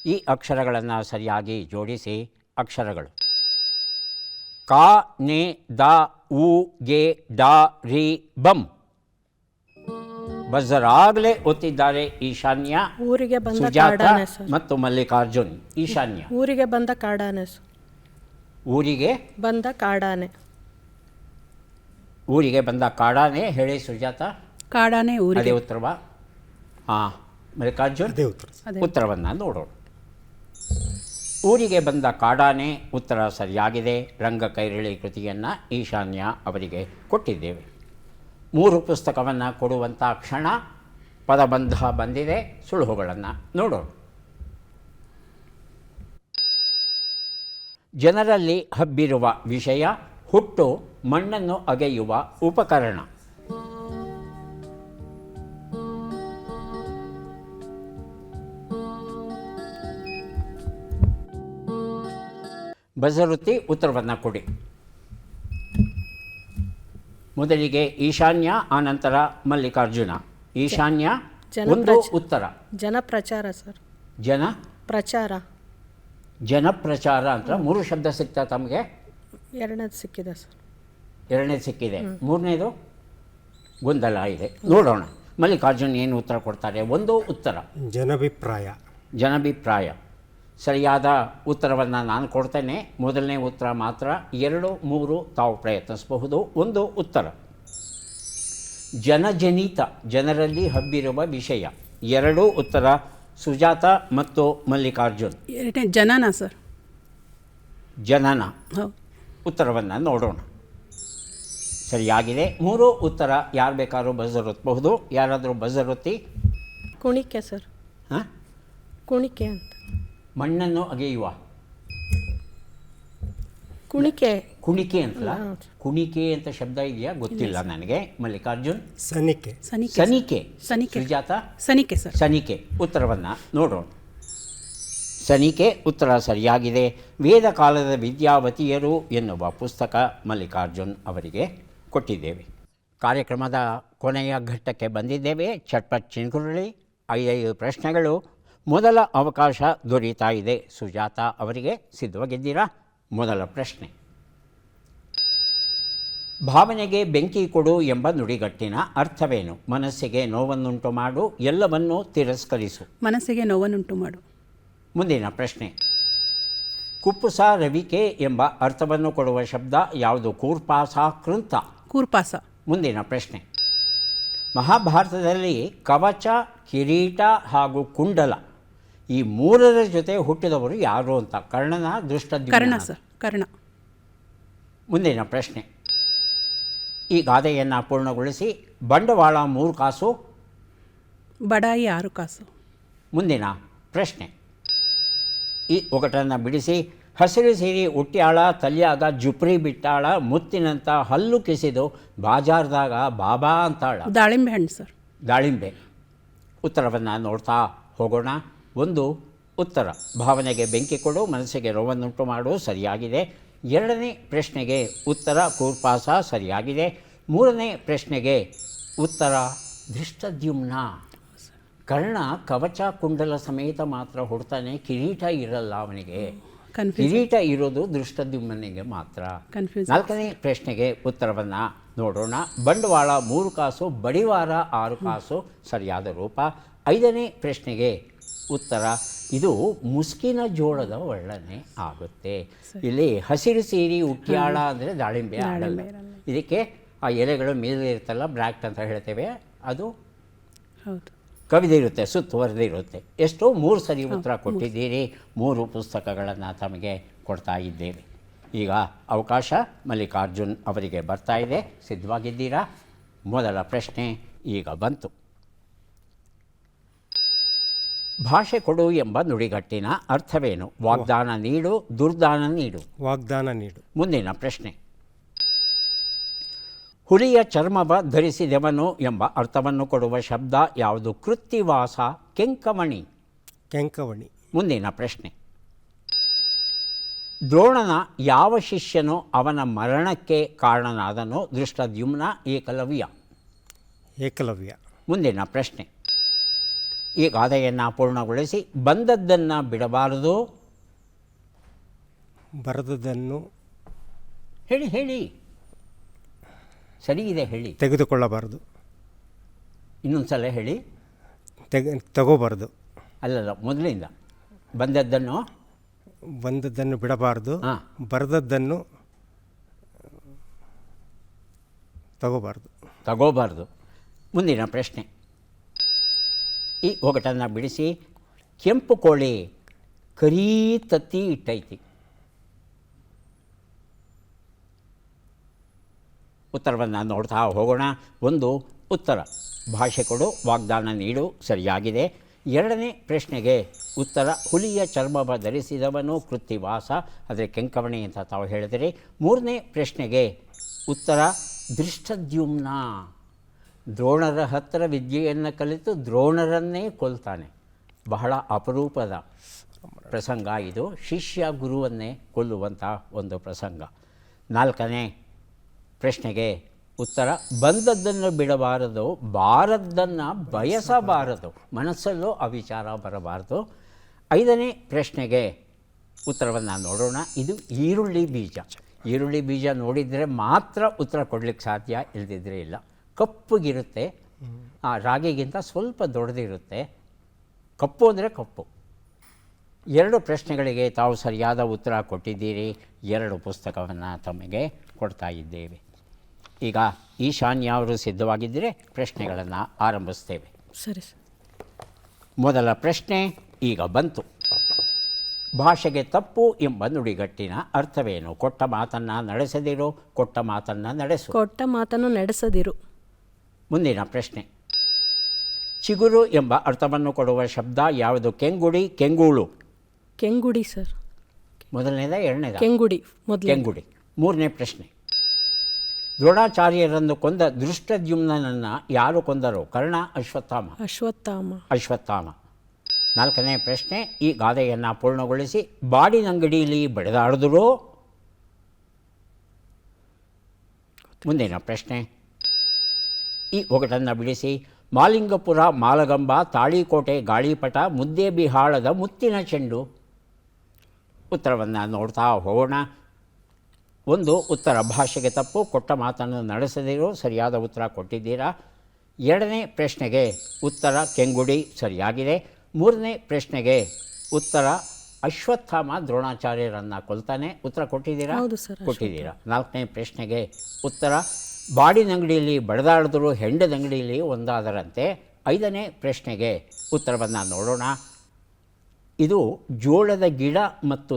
ಈ ಅಕ್ಷರಗಳನ್ನು ಸರಿಯಾಗಿ ಜೋಡಿಸಿ. ಅಕ್ಷರಗಳು: ಕಾ, ನೆ, ದ, ಉ, ಗೆ, ಡ, ರಿ, ಬಂ. ಬಜರಾಗಲೇ ಒತ್ತಿದ್ದಾರೆ ಈಶಾನ್ಯ, ಊರಿಗೆ ಬಂದ ಸುಜಾತ ಕಾಡಾನೆ ಸರ್. ಮತ್ತು ಮಲ್ಲಿಕಾರ್ಜುನ್. ಈಶಾನ್ಯ. ಊರಿಗೆ ಬಂದ ಕಾಡಾನೆ ಸರ್. ಊರಿಗೆ ಬಂದ ಕಾಡಾನೆ. ಊರಿಗೆ ಬಂದ ಕಾಡಾನೆ. ಹೇಳಿ ಸುಜಾತ. ಕಾಡಾನೆ ಅದೇ ಊರಿಗೆ. ಉತ್ತರವಾ? ಮಲ್ಲಿಕಾರ್ಜುನ್. ಅದೇ ಉತ್ತರ ಸರ್. ಉತ್ತರವನ್ನು ನೋಡೋಣ. ಊರಿಗೆ ಬಂದ ಕಾಡಾನೆ ಉತ್ತರ ಸರಿಯಾಗಿದೆ. ರಂಗ ಕೈರಳಿ ಕೃತಿಯನ್ನು ಈಶಾನ್ಯ ಅವರಿಗೆ ಕೊಟ್ಟಿದ್ದೇವೆ. 3 ಪುಸ್ತಕವನ್ನು ಕೊಡುವಂಥ ಕ್ಷಣ. ಪದಬಂಧ ಬಂದಿದೆ. ಸುಳುಹುಗಳನ್ನು ನೋಡೋಣ. ಜನರಲ್ಲಿ ಹಬ್ಬಿರುವ ವಿಷಯ ಹುಟ್ಟು ಮಣ್ಣನ್ನು ಅಗೆಯುವ ಉಪಕರಣ. ಬಜರುತ್ತಿ ಉತ್ತರವನ್ನು ಕೊಡಿ. ಮೊದಲಿಗೆ ಈಶಾನ್ಯ, ಆನಂತರ ಮಲ್ಲಿಕಾರ್ಜುನ. ಈಶಾನ್ಯ ಒಂದು ಉತ್ತರ. ಜನಪ್ರಚಾರ ಸರ್. ಪ್ರಚಾರ ಅಂತ 3 ಶಬ್ದ ಸಿಗ್ತಾ ತಮಗೆ? 2ನೇದು ಸಿಕ್ಕಿದೆ ಸರ್. 2ನೇದು ಸಿಕ್ಕಿದೆ. 3ನೇದು ಗೊಂದಲ ಇದೆ. ನೋಡೋಣ ಮಲ್ಲಿಕಾರ್ಜುನ್ ಏನು ಉತ್ತರ ಕೊಡ್ತಾರೆ. ಒಂದು ಉತ್ತರ ಜನಭಿಪ್ರಾಯ. ಸರಿಯಾದ ಉತ್ತರವನ್ನು ನಾನು ಕೊಡ್ತೇನೆ. ಮೊದಲನೇ ಉತ್ತರ ಮಾತ್ರ. 2, 3 ತಾವು ಪ್ರಯತ್ನಿಸಬಹುದು. ಒಂದು ಉತ್ತರ ಜನಜನಿತ, ಜನರಲ್ಲಿ ಹಬ್ಬಿರುವ ವಿಷಯ. 2 ಉತ್ತರ ಸುಜಾತ ಮತ್ತು ಮಲ್ಲಿಕಾರ್ಜುನ್. ಜನನ ಸರ್. ಜನನ. ಹೌದು. ಉತ್ತರವನ್ನು ನೋಡೋಣ. ಸರಿಯಾಗಿದೆ. 3 ಉತ್ತರ. ಯಾರು ಬೇಕಾದ್ರೂ ಬಜರ್ ಒತ್ತಬಹುದು. ಯಾರಾದರೂ ಬಜರ್ ಒತ್ತಿ. ಕುಣಿಕೆ ಸರ್. ಹಾಂ, ಕುಣಿಕೆ ಅಂತ. ಮಣ್ಣನ್ನು ಅಗೆಯುವ ಕುಣಿಕೆ. ಕುಣಿಕೆ ಅಂತಲ್ಲ, ಕುಣಿಕೆ ಅಂತ ಶಬ್ದ ಇದೆಯಾ ಗೊತ್ತಿಲ್ಲ ನನಗೆ. ಮಲ್ಲಿಕಾರ್ಜುನ್. ಸನಿಕೆ. ಸನಿಕೆ ಸನಿಕೆ. ಸನಿಕೆ. ಸುಜಾತ. ಸನಿಕೆ ಸರ್. ಸನಿಕೆ ಉತ್ತರವನ್ನು ನೋಡೋಣ. ಸನಿಕೆ ಉತ್ತರ ಸರಿಯಾಗಿದೆ. ವೇದ ಕಾಲದ ವಿದ್ಯಾವತಿಯರು ಎನ್ನುವ ಪುಸ್ತಕ ಮಲ್ಲಿಕಾರ್ಜುನ್ ಅವರಿಗೆ ಕೊಟ್ಟಿದ್ದೇವೆ. ಕಾರ್ಯಕ್ರಮದ ಕೊನೆಯ ಘಟ್ಟಕ್ಕೆ ಬಂದಿದ್ದೇವೆ. ಚಟ್ಪಟ್ ಚಿನ್ಕುರಳಿ 5 ಪ್ರಶ್ನೆಗಳು. ಮೊದಲ ಅವಕಾಶ ದೊರೀತಾ ಇದೆ. ಸುಜಾತ ಅವರಿಗೆ ಸಿದ್ಧವಾಗಿದ್ದೀರಾ? ಮೊದಲ ಪ್ರಶ್ನೆ. ಭಾವನೆಗೆ ಬೆಂಕಿ ಕೊಡು ಎಂಬ ನುಡಿಗಟ್ಟಿನ ಅರ್ಥವೇನು? ಮನಸ್ಸಿಗೆ ನೋವನ್ನುಂಟು ಮಾಡು, ಎಲ್ಲವನ್ನೂ ತಿರಸ್ಕರಿಸು. ಮನಸ್ಸಿಗೆ ನೋವನ್ನುಂಟು ಮಾಡು. ಮುಂದಿನ ಪ್ರಶ್ನೆ. ಕುಪ್ಪುಸ ರವಿಕೆ ಎಂಬ ಅರ್ಥವನ್ನು ಕೊಡುವ ಶಬ್ದ ಯಾವುದು? ಕೂರ್ಪಾಸ, ಕೃಂತ. ಕೂರ್ಪಾಸ. ಮುಂದಿನ ಪ್ರಶ್ನೆ. ಮಹಾಭಾರತದಲ್ಲಿ ಕವಚ, ಕಿರೀಟ ಹಾಗೂ ಕುಂಡಲ ಈ 3ರ ಜೊತೆ ಹುಟ್ಟಿದವರು ಯಾರು ಅಂತ? ಕರ್ಣನ, ದೃಷ್ಟದ್ಯುಮ್ನ? ಕರ್ಣ ಸರ್. ಕರ್ಣ. ಮುಂದಿನ ಪ್ರಶ್ನೆ. ಈ ಗಾದೆಯನ್ನು ಪೂರ್ಣಗೊಳಿಸಿ. ಬಂಡವಾಳ 3 ಕಾಸು, ಬಡಾಯಿ 6 ಕಾಸು. ಮುಂದಿನ ಪ್ರಶ್ನೆ. ಈ ಒಗಟನ್ನು ಬಿಡಿಸಿ. ಹಸಿರು ಸೀರೆ ಉಟ್ಟ್ಯಾಳ, ತಲ್ಯಾಗ ಜುಪ್ರಿ ಬಿಟ್ಟಾಳ, ಮುತ್ತಿನಂತ ಹಲ್ಲು ಕಿಸಿದು ಬಾಜಾರ್ದಾಗ ಬಾಬಾ ಅಂತಾಳ. ದಾಳಿಂಬೆ ಹಣ್ಣು ಸರ್. ದಾಳಿಂಬೆ. ಉತ್ತರವನ್ನು ನೋಡ್ತಾ ಹೋಗೋಣ. 1 ಉತ್ತರ. ಭಾವನೆಗೆ ಬೆಂಕಿ ಕೊಡು, ಮನಸ್ಸಿಗೆ ನೋವನ್ನುಂಟು ಮಾಡು, ಸರಿಯಾಗಿದೆ. 2ನೇ ಪ್ರಶ್ನೆಗೆ ಉತ್ತರ ಕೂರ್ಪಾಸ, ಸರಿಯಾಗಿದೆ. 3ನೇ ಪ್ರಶ್ನೆಗೆ ಉತ್ತರ ದೃಷ್ಟದ್ಯುಮ್ನ. ಕರ್ಣ ಕವಚ ಕುಂಡಲ ಸಮೇತ ಮಾತ್ರ ಹುಡ್ತಾನೆ, ಕಿರೀಟ ಇರಲ್ಲ ಅವನಿಗೆ. ಕಿರೀಟ ಇರೋದು ದೃಷ್ಟದ್ಯುಮ್ನಿಗೆ ಮಾತ್ರ. 4ನೇ ಪ್ರಶ್ನೆಗೆ ಉತ್ತರವನ್ನು ನೋಡೋಣ. ಬಂಡವಾಳ 3 ಕಾಸು, ಬಡಿವಾರ 6 ಕಾಸು, ಸರಿಯಾದ ರೂಪ. 5ನೇ ಪ್ರಶ್ನೆಗೆ ಉತ್ತರ ಇದು ಮುಸ್ಕಿನ ಜೋಳದ ವರ್ಣನೆ ಆಗುತ್ತೆ. ಇಲ್ಲಿ ಹಸಿರು ಸೀರೆ ಉಟ್ಟ್ಯಾಳ ಅಂದರೆ ದಾಳಿಂಬೆ ಆಡಲ್ಲ. ಇದಕ್ಕೆ ಆ ಎಲೆಗಳು ಮೇಲೆ ಇರ್ತಲ್ಲ, ಬ್ರ್ಯಾಕ್ಟ್ ಅಂತ ಹೇಳ್ತೇವೆ, ಅದು ಹೌದು ಕವಿದಿರುತ್ತೆ, ಸುತ್ತುವರೆದಿರುತ್ತೆ. ಎಷ್ಟೋ 3 ಸರಿ ಉತ್ತರ ಕೊಟ್ಟಿದ್ದೀರಿ. 3 ಪುಸ್ತಕಗಳನ್ನು ತಮಗೆ ಕೊಡ್ತಾ ಇದ್ದೇವೆ. ಈಗ ಅವಕಾಶ ಮಲ್ಲಿಕಾರ್ಜುನ್ ಅವರಿಗೆ ಬರ್ತಾ ಇದೆ. ಸಿದ್ಧವಾಗಿದ್ದೀರಾ? ಮೊದಲ ಪ್ರಶ್ನೆ ಈಗ ಬಂತು. ಭಾಷೆ ಕೊಡು ಎಂಬ ನುಡಿಗಟ್ಟಿನ ಅರ್ಥವೇನು? ವಾಗ್ದಾನ ನೀಡು, ದುರ್ದಾನ ನೀಡು. ವಾಗ್ದಾನ ನೀಡು. ಮುಂದಿನ ಪ್ರಶ್ನೆ. ಹುಲಿಯ ಚರ್ಮವ ಧರಿಸಿದವನು ಎಂಬ ಅರ್ಥವನ್ನು ಕೊಡುವ ಶಬ್ದ ಯಾವುದು? ಕೃತ್ತಿವಾಸ, ಕೆಂಕಮಣಿ. ಕೆಂಕವಣಿ. ಮುಂದಿನ ಪ್ರಶ್ನೆ. ದ್ರೋಣನ ಯಾವ ಶಿಷ್ಯನು ಅವನ ಮರಣಕ್ಕೆ ಕಾರಣನಾದನು? ದೃಷ್ಟದ್ಯುಮ್ನ, ಏಕಲವ್ಯ. ಏಕಲವ್ಯ. ಮುಂದಿನ ಪ್ರಶ್ನೆ. ಈ ಗಾದೆಯನ್ನು ಪೂರ್ಣಗೊಳಿಸಿ. ಬಂದದ್ದನ್ನು ಬಿಡಬಾರದು. ಬರೆದದ್ದನ್ನು ಹೇಳಿ ಹೇಳಿ, ಸರಿ ಇದೆ ಹೇಳಿ. ತೆಗೆದುಕೊಳ್ಳಬಾರದು. ಇನ್ನೊಂದು ಸಲ ಹೇಳಿ. ತಗೋಬಾರ್ದು. ಅಲ್ಲಲ್ಲ, ಮೊದಲಿಂದ. ಬಂದದ್ದನ್ನು ಬಿಡಬಾರ್ದು. ಹಾಂ. ಬರೆದದ್ದನ್ನು ತಗೋಬಾರ್ದು. ಮುಂದಿನ ಪ್ರಶ್ನೆ. ಈ ಒಗಟನ್ನು ಬಿಡಿಸಿ. ಕೆಂಪು ಕೋಳಿ ಕರೀ ತತ್ತಿ ಇಟ್ಟೈತಿ. ಉತ್ತರವನ್ನು ನೋಡ್ತಾ ಹೋಗೋಣ. 1 ಉತ್ತರ. ಭಾಷೆ ಕೊಡು, ವಾಗ್ದಾನ ನೀಡು, ಸರಿಯಾಗಿದೆ. 2ನೇ ಪ್ರಶ್ನೆಗೆ ಉತ್ತರ ಹುಲಿಯ ಚರ್ಮವ ಧರಿಸಿದವನು ಕೃತ್ತಿವಾಸ, ಆದರೆ ಕೆಂಕವಣಿ ಅಂತ ತಾವು ಹೇಳಿದಿರಿ. 3ನೇ ಪ್ರಶ್ನೆಗೆ ಉತ್ತರ ದೃಷ್ಟದ್ಯುಮ್ನ. ದ್ರೋಣರ ಹತ್ತಿರ ವಿದ್ಯೆಯನ್ನು ಕಲಿತು ದ್ರೋಣರನ್ನೇ ಕೊಲ್ತಾನೆ. ಬಹಳ ಅಪರೂಪದ ಪ್ರಸಂಗ ಇದು. ಶಿಷ್ಯ ಗುರುವನ್ನೇ ಕೊಲ್ಲುವಂಥ ಒಂದು ಪ್ರಸಂಗ. 4ನೇ ಪ್ರಶ್ನೆಗೆ ಉತ್ತರ ಬಂದದ್ದನ್ನು ಬಿಡಬಾರದು, ಬಾರದ್ದನ್ನು ಬಯಸಬಾರದು, ಮನಸ್ಸಲ್ಲೂ ಆ ವಿಚಾರ ಬರಬಾರದು. 5ನೇ ಪ್ರಶ್ನೆಗೆ ಉತ್ತರವನ್ನು ನೋಡೋಣ. ಇದು ಈರುಳ್ಳಿ ಬೀಜ. ಈರುಳ್ಳಿ ಬೀಜ ನೋಡಿದರೆ ಮಾತ್ರ ಉತ್ತರ ಕೊಡಲಿಕ್ಕೆ ಸಾಧ್ಯ, ಇಲ್ಲದಿದ್ದರೆ ಇಲ್ಲ. ಕಪ್ಪಗಿರುತ್ತೆ, ಆ ರಾಗಿಗಿಂತ ಸ್ವಲ್ಪ ದೊಡ್ಡದಿರುತ್ತೆ. ಕಪ್ಪು ಅಂದರೆ ಕಪ್ಪು. 2 ಪ್ರಶ್ನೆಗಳಿಗೆ ತಾವು ಸರಿಯಾದ ಉತ್ತರ ಕೊಟ್ಟಿದ್ದೀರಿ. 2 ಪುಸ್ತಕವನ್ನು ತಮಗೆ ಕೊಡ್ತಾ ಇದ್ದೇವೆ. ಈಗ ಈಶಾನ್ಯ ಅವರು ಸಿದ್ಧವಾಗಿದ್ದರೆ ಪ್ರಶ್ನೆಗಳನ್ನು ಆರಂಭಿಸ್ತೇವೆ. ಸರಿ ಸರ್. ಮೊದಲ ಪ್ರಶ್ನೆ ಈಗ ಬಂತು. ಭಾಷೆಗೆ ತಪ್ಪು ಎಂಬ ನುಡಿಗಟ್ಟಿನ ಅರ್ಥವೇನು? ಕೊಟ್ಟ ಮಾತನ್ನು ನಡೆಸದಿರು, ಕೊಟ್ಟ ಮಾತನ್ನು ನಡೆಸು. ಕೊಟ್ಟ ಮಾತನ್ನು ನಡೆಸದಿರು. ಮುಂದಿನ ಪ್ರಶ್ನೆ. ಚಿಗುರು ಎಂಬ ಅರ್ಥವನ್ನು ಕೊಡುವ ಶಬ್ದ ಯಾವುದು? ಕೆಂಗುಡಿ, ಕೆಂಗೂಳು? ಕೆಂಗುಡಿ ಸರ್. ಮೊದಲನೇದ, ಎರಡನೇದ? ಕೆಂಗುಡಿ ಮೊದಲು. ಕೆಂಗುಡಿ. ಮೂರನೇ ಪ್ರಶ್ನೆ. ದ್ರೋಣಾಚಾರ್ಯರನ್ನು ಕೊಂದ ದೃಷ್ಟದ್ಯುಮ್ನನನ್ನು ಯಾರು ಕೊಂದರು? ಕರ್ಣ, ಅಶ್ವತ್ಥಾಮ? ಅಶ್ವತ್ಥಾಮ. ಅಶ್ವತ್ಥಾಮ. ನಾಲ್ಕನೇ ಪ್ರಶ್ನೆ. ಈ ಗಾದೆಯನ್ನು ಪೂರ್ಣಗೊಳಿಸಿ. ಬಾಡಿನಂಗಡಿಯಲ್ಲಿ ಬಡಿದಾಡಿದ್ರು. ಮುಂದಿನ ಪ್ರಶ್ನೆ. ಈ ಒಗಟನ್ನು ಬಿಡಿಸಿ. ಮಾಲಿಂಗಪುರ, ಮಾಲಗಂಬ, ತಾಳಿಕೋಟೆ, ಗಾಳಿಪಟ, ಮುದ್ದೇಬಿಹಾಳದ ಮುತ್ತಿನ ಚೆಂಡು. ಉತ್ತರವನ್ನು ನೋಡ್ತಾ ಹೋಗೋಣ. ಒಂದು ಉತ್ತರ ಭಾಷೆಗೆ ತಪ್ಪು, ಕೊಟ್ಟ ಮಾತನ್ನು ನಡೆಸದಿರು, ಸರಿಯಾದ ಉತ್ತರ ಕೊಟ್ಟಿದ್ದೀರಾ. ಎರಡನೇ ಪ್ರಶ್ನೆಗೆ ಉತ್ತರ ಕೆಂಗುಡಿ ಸರಿಯಾಗಿದೆ. ಮೂರನೇ ಪ್ರಶ್ನೆಗೆ ಉತ್ತರ ಅಶ್ವತ್ಥಾಮ ದ್ರೋಣಾಚಾರ್ಯರನ್ನು ಕೊಲ್ತಾನೆ. ಉತ್ತರ ಕೊಟ್ಟಿದ್ದೀರಾ? ಹೌದು ಸರ್, ಕೊಟ್ಟಿದ್ದೀರಾ. ನಾಲ್ಕನೇ ಪ್ರಶ್ನೆಗೆ ಉತ್ತರ ಬಾಡಿನಂಗಡಿಯಲ್ಲಿ ಬಡದಾಡಿದ್ರು, ಹೆಂಡದಂಗಡಿಯಲ್ಲಿ ಒಂದಾದರಂತೆ. ಐದನೇ ಪ್ರಶ್ನೆಗೆ ಉತ್ತರವನ್ನು ನೋಡೋಣ. ಇದು ಜೋಳದ ಗಿಡ ಮತ್ತು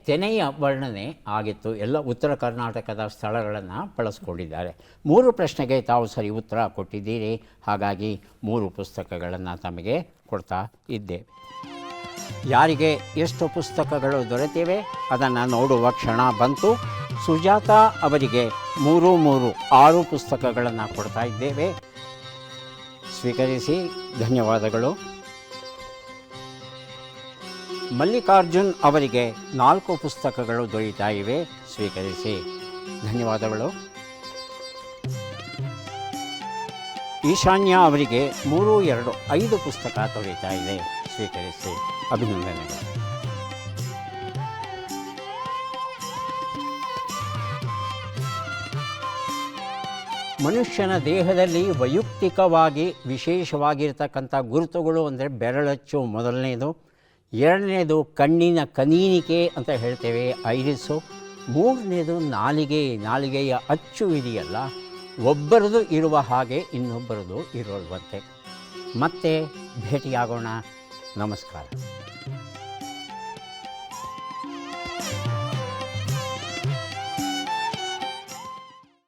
ತೆನೆಯ ವರ್ಣನೆ ಆಗಿತ್ತು. ಎಲ್ಲ ಉತ್ತರ ಕರ್ನಾಟಕದ ಸ್ಥಳಗಳನ್ನು ಬಳಸ್ಕೊಂಡಿದ್ದಾರೆ. 3 ಪ್ರಶ್ನೆಗೆ ತಾವು ಸರಿ ಉತ್ತರ ಕೊಟ್ಟಿದ್ದೀರಿ. ಹಾಗಾಗಿ 3 ಪುಸ್ತಕಗಳನ್ನು ತಮಗೆ ಕೊಡ್ತಾ ಇದ್ದೇವೆ. ಯಾರಿಗೆ ಎಷ್ಟು ಪುಸ್ತಕಗಳು ದೊರೆತಿವೆ ಅದನ್ನು ನೋಡುವ ಕ್ಷಣ ಬಂತು. ಸುಜಾತ ಅವರಿಗೆ 6 ಪುಸ್ತಕಗಳನ್ನು ಕೊಡ್ತಾ ಇದ್ದೇವೆ. ಸ್ವೀಕರಿಸಿ. ಧನ್ಯವಾದಗಳು. ಮಲ್ಲಿಕಾರ್ಜುನ್ ಅವರಿಗೆ 4 ಪುಸ್ತಕಗಳು ದೊರೆಯುತ್ತಾ ಇವೆ. ಸ್ವೀಕರಿಸಿ. ಧನ್ಯವಾದಗಳು. ಈಶಾನ್ಯ ಅವರಿಗೆ 3, 2, 5 ಪುಸ್ತಕ ದೊರೆಯುತ್ತಾ ಇದೆ. ಸ್ವೀಕರಿಸಿ. ಅಭಿನಂದನೆಗಳು. ಮನುಷ್ಯನ ದೇಹದಲ್ಲಿ ವೈಯಕ್ತಿಕವಾಗಿ ವಿಶೇಷವಾಗಿರ್ತಕ್ಕಂಥ ಗುರುತುಗಳು ಅಂದರೆ ಬೆರಳಚ್ಚು ಮೊದಲನೇದು. ಎರಡನೇದು ಕಣ್ಣಿನ ಕನೀನಿಕೆ ಅಂತ ಹೇಳ್ತೇವೆ, ಐರಿಸು. ಮೂರನೇದು ನಾಲಿಗೆಯ ಅಚ್ಚು ಇದೆಯಲ್ಲ, ಒಬ್ಬರದು ಇರುವ ಹಾಗೆ ಇನ್ನೊಬ್ಬರದು ಇರೋಲ್ವಂತೆ. ಮತ್ತೆ ಭೇಟಿಯಾಗೋಣ. ನಮಸ್ಕಾರ.